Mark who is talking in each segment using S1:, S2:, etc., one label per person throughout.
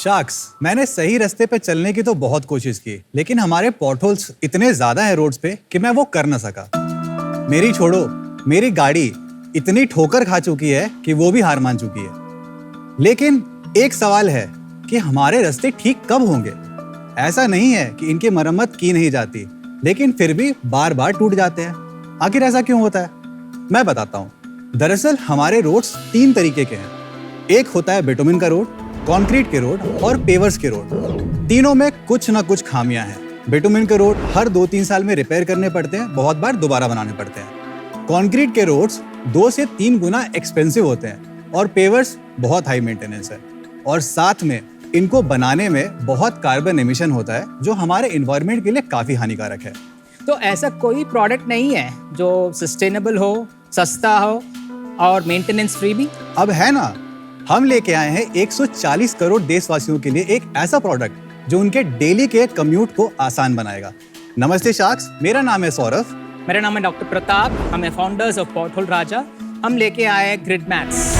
S1: Sharks, मैंने सही रास्ते पे चलने की तो बहुत कोशिश की, लेकिन हमारे पॉटहोल्स इतने ज्यादा हैं रोड्स पे कि मैं वो कर ना सका। मेरी छोड़ो, मेरी गाड़ी इतनी ठोकर खा चुकी है कि वो भी हार मान चुकी है। लेकिन एक सवाल है कि हमारे रास्ते ठीक कब होंगे? ऐसा नहीं है कि इनकी मरम्मत की नहीं जाती, लेकिन फिर भी बार बार टूट जाते हैं। आखिर ऐसा क्यों होता है? मैं बताता हूँ। दरअसल हमारे रोड्स 3 तरीके के हैं। एक होता है बिटुमिन का रोड, कंक्रीट के रोड और पेवर्स के रोड। तीनों में कुछ ना कुछ खामियां हैं। बिटुमिन के रोड हर 2-3 साल में रिपेयर करने पड़ते हैं, बहुत बार दोबारा बनाने पड़ते हैं। कंक्रीट के रोड्स 2 से 3 गुना एक्सपेंसिव होते हैं और पेवर्स बहुत हाई मेंटेनेंस है, और साथ में इनको बनाने में बहुत कार्बन एमिशन होता है जो हमारे एनवायरनमेंट के लिए काफी हानिकारक है।
S2: तो ऐसा कोई प्रोडक्ट नहीं है जो सस्टेनेबल हो, सस्ता हो और मेंटेनेंस फ्री भी?
S1: अब है ना। हम लेके आए हैं 140 करोड़ देशवासियों के लिए एक ऐसा प्रोडक्ट जो उनके डेली के कम्यूट को आसान बनाएगा। नमस्ते शार्क्स, मेरा नाम है सौरभ।
S2: मेरा नाम है डॉक्टर प्रताप। हम हैं फाउंडर्स ऑफ पॉटहोल राजा। हम लेके आए हैं ग्रिड मैट्स।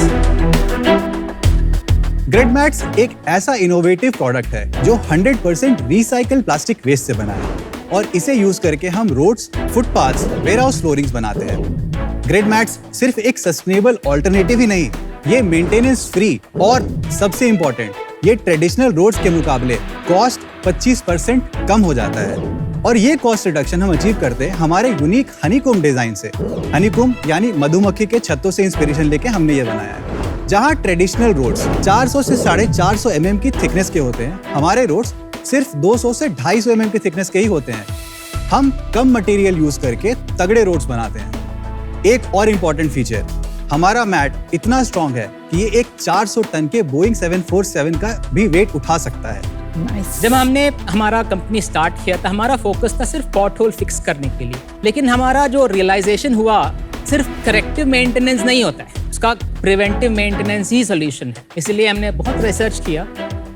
S1: ग्रिड मैट्स एक ऐसा इनोवेटिव प्रोडक्ट है जो 100% रिसाइकल प्लास्टिक वेस्ट से बना है, और इसे यूज करके हम रोड्स, फुटपाथ्स, वेयरहाउस फ्लोरिंग्स बनाते हैं। ग्रिड मैट्स सिर्फ एक सस्टेनेबल ऑल्टरनेटिव ही नहीं, ये मेंटेनेंस फ्री और सबसे इम्पोर्टेंट, ये ट्रेडिशनल रोड्स के मुकाबले कॉस्ट 25% कम हो जाता है। और ये कॉस्ट रिडक्शन हम अचीव करते हैं हमारे यूनिक हनीकॉम्ब डिजाइन से। हनीकॉम्ब यानी मधुमक्खी के छत्तों से इंस्पिरेशन लेके हमने ये बनाया है। जहाँ ट्रेडिशनल रोड्स 400 से 450 mm की थिकनेस के होते हैं, हमारे रोड्स सिर्फ 200 से 250 mm की थिकनेस के ही होते हैं। हम कम मटेरियल यूज करके तगड़े रोड्स बनाते हैं। एक और इम्पोर्टेंट फीचर, हमारा मैट इतना स्ट्रॉन्ग है कि ये एक 400 टन के बोइंग 747 का भी वेट उठा सकता है।
S2: जब हमने हमारा कंपनी स्टार्ट किया था, हमारा फोकस था सिर्फ पॉटहोल फिक्स करने के लिए, लेकिन हमारा जो रियलाइजेशन हुआ, सिर्फ करेक्टिव मेंटेनेंस नहीं होता है, उसका प्रिवेंटिव मेंटेनेंस ही सोल्यूशन है। इसलिए हमने बहुत रिसर्च किया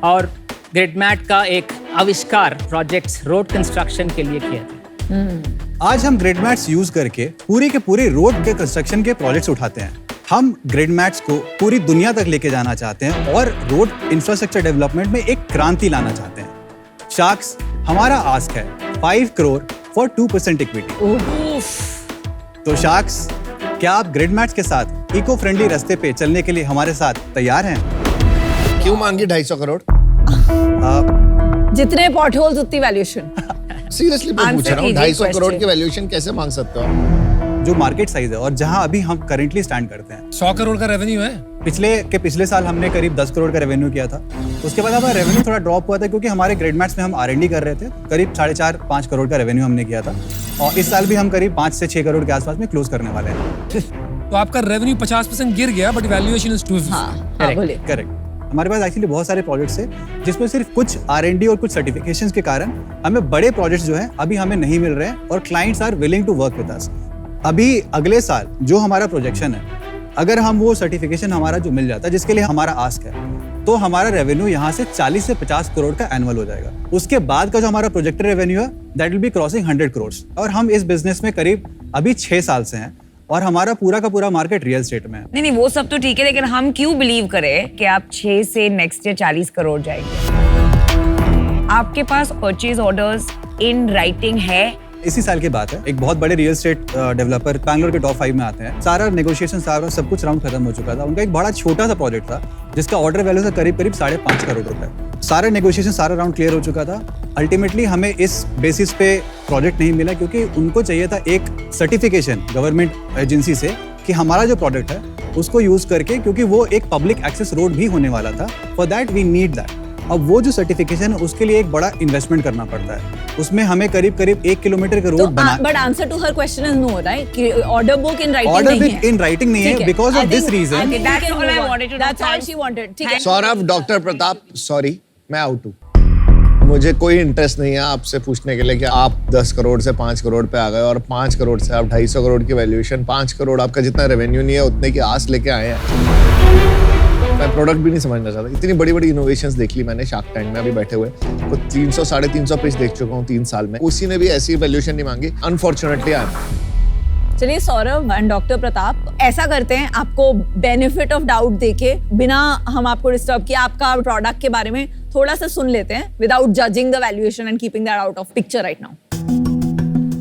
S2: और ग्रिड मैट का एक आविष्कार प्रोजेक्ट्स रोड कंस्ट्रक्शन के लिए किया था।
S1: आज हम ग्रिड मैट्स यूज करके पूरी के पूरे रोड के कंस्ट्रक्शन के प्रोजेक्ट्स उठाते हैं। हम ग्रिड मैट्स को पूरी दुनिया तक लेके जाना चाहते हैं और रोड इंफ्रास्ट्रक्चर डेवलपमेंट में एक क्रांति लाना चाहते हैं। शार्क्स, हमारा आस्क है 5 करोड़ फॉर 2% इक्विटी। तो शार्क्स, क्या आप ग्रिड मैट्स के साथ इको फ्रेंडली रास्ते पे चलने के लिए हमारे साथ तैयार हैं?
S3: क्यों मांगी 250 करोड़?
S4: जितने पॉटहोल्स उतनी वैल्यूएशन।
S3: सीरियसली मैं पूछ रहा हूँ, 250 करोड़ की वैल्यूएशन कैसे मांग सकते हो आप?
S1: जो मार्केट साइज है और जहां अभी हम करेंटली स्टैंड करते हैं,
S5: 100 करोड़ का रेवेन्यू है।
S1: पिछले साल हमने करीब 10 करोड़ का रेवेन्यू किया था। उसके बाद हमारा रेवेन्यू थोड़ा ड्रॉप हुआ था क्योंकि हमारे ग्रिड मैट्स में हम R&D कर रहे थे। करीब 4.5-5 करोड़ का रेवेन्यू हमने किया था, और इस साल भी हम करीब 5 से 6 करोड़ के आसपास में क्लोज करने वाले हैं।
S5: तो आपका रेवेन्यू 50% गिर गया, बट वैल्यूएशन इज 250।
S1: करेक्ट। हमारे पास एक्चुअली बहुत सारे प्रोजेक्ट्स हैं जिसमें सिर्फ कुछ R&D और कुछ सर्टिफिकेशंस के कारण हमें बड़े प्रोजेक्ट्स जो हैं अभी हमें नहीं मिल रहे हैं, और clients are willing to work with us. अभी अगले साल जो हमारा प्रोजेक्शन है, अगर हम वो सर्टिफिकेशन हमारा जो मिल जाता है जिसके लिए हमारा आस्क है, तो हमारा रेवेन्यू यहाँ से 40 से 50 करोड़ का एनुअल हो जाएगा। उसके बाद का जो हमारा प्रोजेक्टेड रेवेन्यू है, that will be crossing 100 crore. और हम इस बिजनेस में करीब अभी 6 साल से हैं, और हमारा पूरा का पूरा मार्केट रियल एस्टेट में है।
S4: नहीं, वो सब तो ठीक है, लेकिन हम क्यों बिलीव करें कि आप 6 से नेक्स्ट ईयर 40 करोड़ जाएंगे? आपके पास परचेज ऑर्डर्स इन राइटिंग है?
S1: इसी साल की बात है, एक बहुत बड़े रियल एस्टेट डेवलपर बैंगलोर के टॉप 5 में आते हैं। सारा नेगोशिएशन, सारा सब कुछ राउंड खत्म हो चुका था। उनका एक बड़ा छोटा सा प्रोजेक्ट था जिसका ऑर्डर वैल्यू था करीब 5.5 करोड़ रुपए। सारे नेगोशिएशन, सारा राउंड क्लियर हो चुका था। अल्टीमेटली हमें इस बेसिस पे प्रोजेक्ट नहीं मिला क्योंकि उनको चाहिए था एक सर्टिफिकेशन गवर्नमेंट एजेंसी से कि हमारा जो प्रोडक्ट है उसको यूज करके, क्योंकि वो एक पब्लिक एक्सेस रोड भी होने वाला था। For that we need that. अब वो जो सर्टिफिकेशन है उसके लिए एक बड़ा इन्वेस्टमेंट करना पड़ता है। उसमें हमें करीब 1 किलोमीटर का रोड बना।
S4: But answer to her question is no, right? कि order book in writing
S1: order
S4: नहीं है।
S1: बुक इन राइटिंग नहीं है because of this reason.
S4: That's all I wanted to know. That's all she wanted. ठीक है।
S3: Saurabh, doctor Pratap, sorry मैं out हूँ। मुझे कोई इंटरेस्ट नहीं है आपसे पूछने के लिए कि आप 10 करोड़ से 5 करोड़ पे आ गए और 5 करोड़ से आप 250 करोड़ की वैल्यूएशन, 5 करोड़ आपका जितना रेवेन्यू नहीं है उतने की आस लेके आए हैं। मैं प्रोडक्ट भी नहीं समझना चाहता। इतनी बड़ी बड़ी इनोवेशंस देख ली मैंने शार्क टैंक में अभी बैठे हुए। तो 300-350 पिच देख चुका हूँ 3 साल में, उसी ने भी ऐसी वैल्यूएशन नहीं मांगी। अनफॉर्चुनेटली
S4: चलिए सौरभ एंड डॉक्टर प्रताप, ऐसा करते हैं, आपको बेनिफिट ऑफ डाउट देके, बिना हम आपको डिस्टर्ब किए, आपका प्रोडक्ट के बारे में
S6: थोड़ा सा सुन लेते हैं without judging the valuation and keeping that out of picture right now.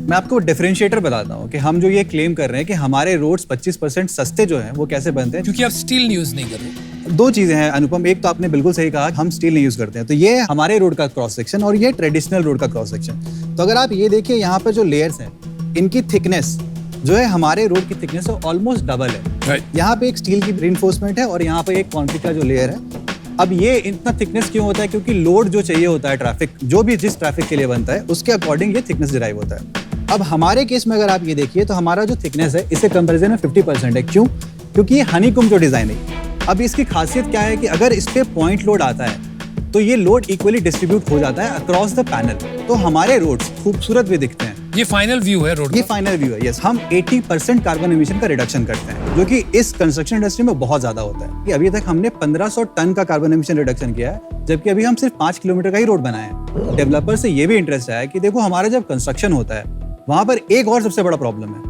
S1: मैं आपको डिफरेंशिएटर बताता हूँ कि हम जो ये क्लेम कर रहे हैं कि हमारे रोड्स 25% सस्ते जो हैं वो कैसे बनते हैं।
S5: क्योंकि आप स्टील यूज नहीं कर रहे।
S1: दो चीजें हैं अनुपम, एक तो आपने बिल्कुल सही कहा, हम स्टील नहीं यूज करते हैं, तो ये हमारे रोड का क्रॉस सेक्शन और ये ट्रेडिशनल रोड का क्रॉस सेक्शन। तो अगर आप ये देखिए यहाँ पर जो लेयर्स हैं इनकी थिकनेस जो है हमारे रोड की थिकनेस है ऑलमोस्ट डबल है। यहाँ पे एक स्टील की रिइंफोर्समेंट है और यहाँ पे एक कॉन्क्रीट का जो लेयर है। अब ये इतना थिकनेस क्यों होता है? क्योंकि लोड जो चाहिए होता है ट्रैफिक, जो भी जिस ट्रैफिक के लिए बनता है उसके अकॉर्डिंग ये थिकनेस डिराइव होता है। अब हमारे केस में अगर आप ये देखिए तो हमारा जो थिकनेस है इससे कंपैरिजन में 50% है। क्यों? क्योंकि ये हनीकॉम्ब जो डिजाइन है। अब इसकी खासियत क्या है कि अगर इस पे पॉइंट लोड आता है तो ये लोड इक्वली डिस्ट्रीब्यूट हो जाता है अक्रॉस द पैनल, तो हमारे रोड्स खूबसूरत भी दिखते हैं।
S5: ये फाइनल व्यू है रोड
S1: ये फाइनल व्यू है। यस, हम 80% कार्बन एमिशन का रिडक्शन करते हैं, जो कि इस कंस्ट्रक्शन इंडस्ट्री में बहुत ज्यादा होता है। कि अभी तक हमने 1500 टन का कार्बन एमिशन रिडक्शन किया है, जबकि अभी हम सिर्फ 5 किलोमीटर का ही रोड बनाए हैं। डेवलपर से ये भी इंटरेस्ट है कि देखो हमारा जब कंस्ट्रक्शन होता है वहां पर एक और सबसे बड़ा प्रॉब्लम है,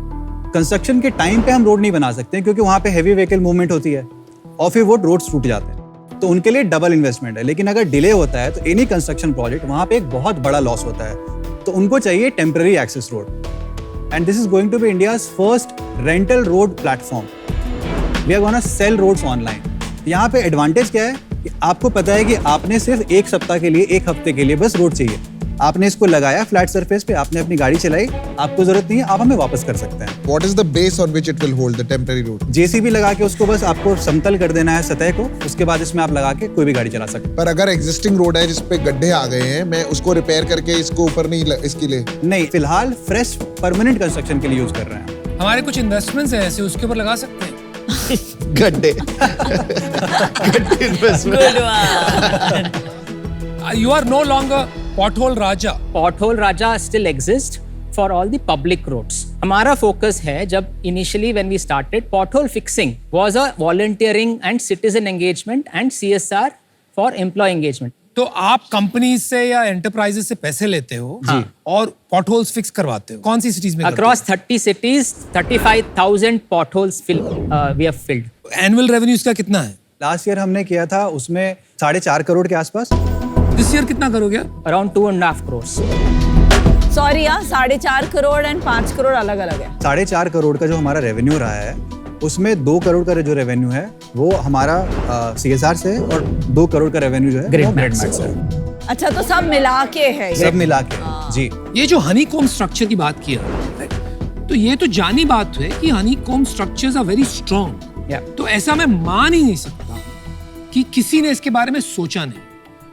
S1: कंस्ट्रक्शन के टाइम पे हम रोड नहीं बना सकते क्योंकि वहां पे हैवी व्हीकल मूवमेंट होती है और फिर वो रोड्स टूट जाते हैं, तो उनके लिए डबल इन्वेस्टमेंट है। लेकिन अगर डिले होता है तो एनी कंस्ट्रक्शन प्रोजेक्ट वहां पे एक बहुत बड़ा लॉस होता है, तो उनको चाहिए temporary access road. And this is going to be India's first rental road platform. We are gonna sell roads online. यहाँ पे एडवांटेज क्या है कि आपको पता है कि आपने सिर्फ एक सप्ताह के लिए, एक हफ्ते के लिए बस रोड चाहिए, आपने इसको लगाया फ्लैट सरफेस पे, आपने अपनी गाड़ी चलाई, आपको जरूरत नहीं है, आप हमें वापस कर सकते हैं।
S7: What is the base on which it will hold the temporary road?
S1: JCB लगा के उसको बस आपको समतल कर देना है सतह को, उसके बाद इसमें आप लगा के कोई भी गाड़ी चला सकते
S7: पर अगर एग्जिस्टिंग रोड है जिसपे गड्ढे आ गए हैं, मैं उसको रिपेयर करके इसको ऊपर नहीं इसके लिए
S1: हैं। नहीं, फिलहाल फ्रेश परमानेंट कंस्ट्रक्शन के लिए यूज कर रहे हैं।
S5: हमारे कुछ इन्वेस्टमेंट्स हैं ऐसे, उसके ऊपर लगा सकते हैं।
S3: गड्ढे
S4: Good one.
S5: You are no longer pothole raja.
S2: Pothole Raja still exists for all the public roads. हमारा focus है, जब initially when we started, pothole fixing was a volunteering and citizen engagement and CSR for employee engagement.
S5: तो आप company से या enterprises से पैसे लेते हो और पॉटहोल्स फिक्स करवाते हो। कौन सी सिटीज में?
S2: Across 30 cities, 35,000 potholes we have filled.
S5: Annual revenue इसका कितना है?
S1: लास्ट ईयर हमने किया था उसमें 4.5 करोड़ के आसपास।
S5: दिस ईयर कितना करोगे?
S2: Around 2.5 crores.
S6: सॉरी यार, 4.5 करोड़ एंड 5 करोड़ अलग अलग है।
S1: 4.5 करोड़ का जो हमारा रेवेन्यू रहा है उसमें 2 करोड़ का जो रेवेन्यू है वो हमारा CSR से है और 2 करोड़ का रेवेन्यू जो है
S2: Grid
S1: वो ग्रिड
S2: Max
S1: मैक्स है।
S6: अच्छा, तो सब मिला के है ये।
S1: सब मिला के जी।
S5: ये जो हनीकॉम्ब स्ट्रक्चर की बात किया, तो ये तो जानी बात है कि honeycomb structures are very strong. तो ऐसा मैं मान ही नहीं सकता कि किसी ने इसके बारे में सोचा नहीं,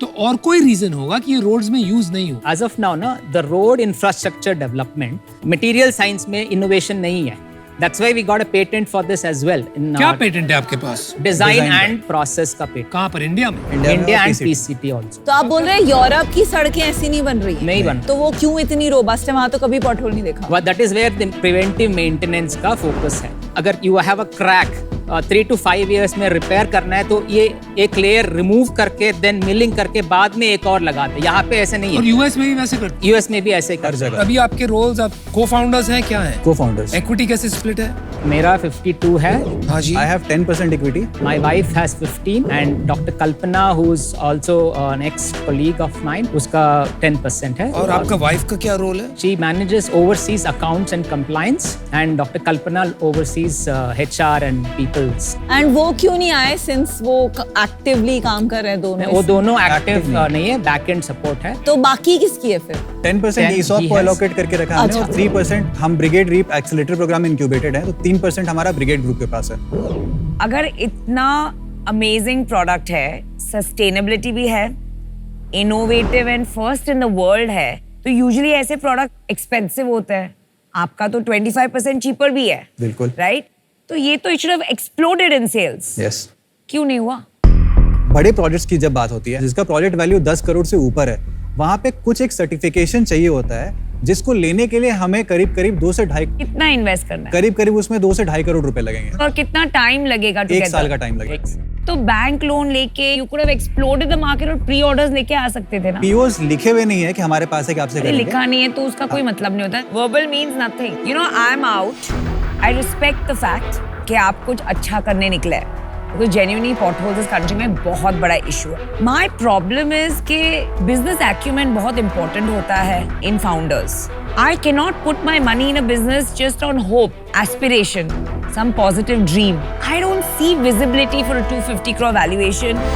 S5: तो और कोई रीजन होगा कि ये रोड्स में यूज नहीं हो।
S2: As of now, ना, the road infrastructure development, material science में innovation नहीं है. That's why we got a patent for this as well. In
S5: क्या पेटेंट है आपके पास?
S2: design and process का patent.
S5: कहाँ पर? इंडिया में?
S2: India and
S1: PCT.
S2: PCT also.
S6: तो आप बोल रहे हैं यूरोप की सड़कें ऐसी नहीं बन रही हैं?
S2: नहीं बन।
S6: तो वो क्यों इतनी रोबस्ट है? वहां तो कभी पॉटहोल नहीं देखा।
S2: But that is where the preventive maintenance का focus है. अगर you have a crack 3 to 5 years में रिपेयर करना है तो ये एक लेयर रिमूव करके देन मिलिंग करके बाद में एक और लगाते हैं। यहाँ पे ऐसे नहीं
S5: और
S2: है।
S5: यूएस में भी वैसे करते
S2: यूएस में भी ऐसे ही
S1: हर
S2: करते हैं।
S1: जगह
S5: अभी आपके रोल्स, आप को-फाउंडर्स हैं, क्या हैं?
S1: को-फाउंडर्स।
S5: इक्विटी कैसे स्प्लिट है?
S2: मेरा 52 है।
S5: हाँ जी।
S1: I have 10% equity.
S2: My wife has 15 and Dr. Kalpana, who's also an ex-colleague of mine, उसका 10% है।
S5: और आपका वाइफ का क्या रोल है?
S2: She manages overseas accounts and compliance and Dr. Kalpana oversees HR and people's.
S6: And वो क्यों नहीं आए सिंस वो एक्टिवली काम कर रहे हैं दोनों?
S2: वो दोनों एक्टिव
S1: Active
S2: नहीं है, बैक एंड सपोर्ट है।
S6: तो बाकी किसकी है फिर?
S1: 10%
S2: Ten
S1: ESOP
S2: he
S1: को
S2: has.
S1: allocate करके रखा हमने और 3% हम Brigade REAP accelerator program incubated है, तो 3% हमारा ब्रिगेड ग्रुप के पास है।
S4: अगर इतना अमेजिंग प्रोडक्ट है, सस्टेनेबिलिटी भी है, innovative and first in the world है, तो यूजुअली ऐसे प्रोडक्ट एक्सपेंसिव होते हैं। आपका तो 25% चीपर भी है।
S1: बिल्कुल।
S4: राइट? तो ये तो it should have exploded in sales.
S1: Yes.
S4: क्यों नहीं हुआ?
S1: बड़े प्रोजेक्ट्स की जब बात होती है जिसका प्रोजेक्ट वैल्यू 10 करोड़ से ऊपर है, वहां पे कुछ एक सर्टिफिकेशन चाहिए होता है जिसको लेने के लिए हमें करीब 2 से 2.5
S4: कितना इन्वेस्ट करना है?
S1: करीब उसमें 2 से 2.5 करोड़ रुपए लगेंगे।
S4: और कितना टाइम लगेगा?
S1: 1 साल का टाइम लगेगा।
S4: तो बैंक लोन लेके you could have exploded the market और प्री ऑर्डर्स लेके आ सकते थे ना।
S1: पीओस लिखे हुए नहीं है कि हमारे पास है कि आपसे
S4: अरे
S1: करेंगे।
S4: लिखा नहीं है तो उसका कोई मतलब नहीं होता। Verbal means nothing. You know, I am out. I respect the fact कि आप कुछ अच्छा करने निकले, Because genuinely potholes इस country में बहुत बड़ा issue है. My problem is कि business acumen बहुत important होता है in founders. I cannot put my money in a business just on hope, aspiration, some positive dream. I don't see visibility for a 250 crore valuation.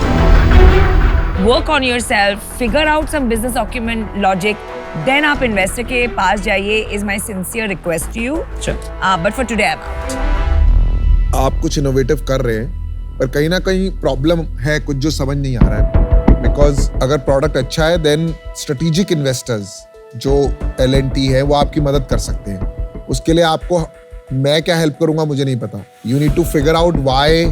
S4: Work on yourself, figure out some business acumen logic, then आप investor के पास जाइए is my sincere request to you.
S2: Sure.
S4: But for today I'm out.
S7: आप कुछ innovative कर रहे हैं पर कहीं ना कहीं प्रॉब्लम है कुछ जो समझ नहीं आ रहा है बिकॉज अगर प्रोडक्ट अच्छा है देन स्ट्रेटेजिक इन्वेस्टर्स जो L&T है वो आपकी मदद कर सकते हैं उसके लिए आपको मैं क्या हेल्प करूंगा मुझे नहीं पता you need to figure out why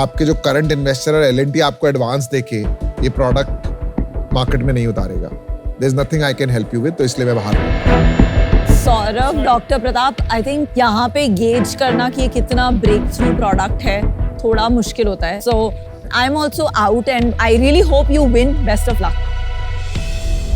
S7: आपके जो करंट इन्वेस्टर है L&T आपको एडवांस देके ये प्रोडक्ट मार्केट में नहीं उतारेगा there is nothing I can help you with तो इसलिए मैं बाहर हूं
S6: Saurabh, doctor Pratap, I think यहाँ पे गेज करना कि ये कितना ब्रेक थ्रू प्रोडक्ट है थोड़ा मुश्किल होता है. So I am also out and I really hope you win. Best of luck.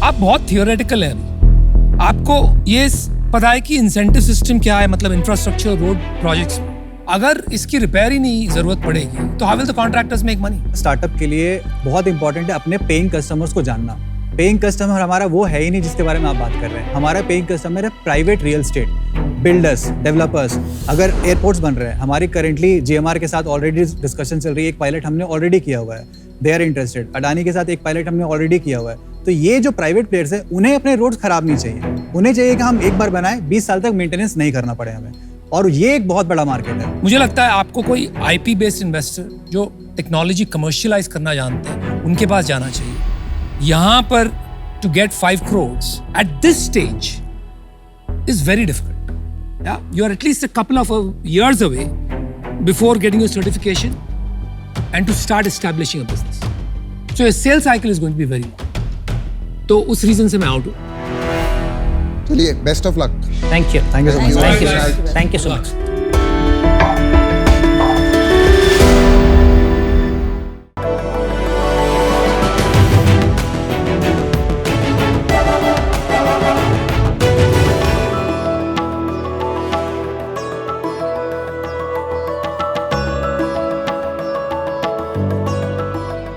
S5: आप बहुत थियोरेटिकल हैं. आपको ये पता है कि इंसेंटिव सिस्टम क्या है, मतलब इंफ्रास्ट्रक्चर रोड प्रोजेक्ट्स में अगर इसकी रिपेयर ही नहीं जरूरत पड़ेगी तो how will the contractors make money?
S1: Startup के लिए बहुत इंपॉर्टेंट है अपने पेइंग कस्टमर्स को जानना. पेइंग कस्टमर हमारा वो है ही नहीं जिसके बारे में आप बात कर रहे हैं. हमारा पेइंग कस्टमर है private real estate builders, developers. अगर एयरपोर्ट्स बन रहे हैं, हमारी करेंटली GMR के साथ ऑलरेडी डिस्कशन चल रही है. एक पायलट हमने ऑलरेडी किया हुआ है, दे आर इंटरेस्टेड. अडानी के साथ एक पायलट हमने ऑलरेडी किया हुआ है. तो ये जो प्राइवेट प्लेयर्स है उन्हें अपने रोड्स खराब नहीं चाहिए. उन्हें चाहिए कि हम एक बार बनाए 20 साल तक मेंटेनेंस नहीं करना पड़े हमें. और ये एक बहुत बड़ा मार्केट है.
S5: मुझे लगता है आपको कोई IP बेस्ड इन्वेस्टर जो टेक्नोलॉजी कमर्शियलाइज करना जानते हैं उनके पास जाना चाहिए. यहाँ पर to get 5 crores at this stage is very difficult. Yeah, you are at least a couple of years away before getting your certification and to start establishing a business. So your sales cycle is going to be very long. तो उस reason से मैं out हूँ.
S7: चलिए best of luck
S1: thank you so much.
S2: Thank you so much.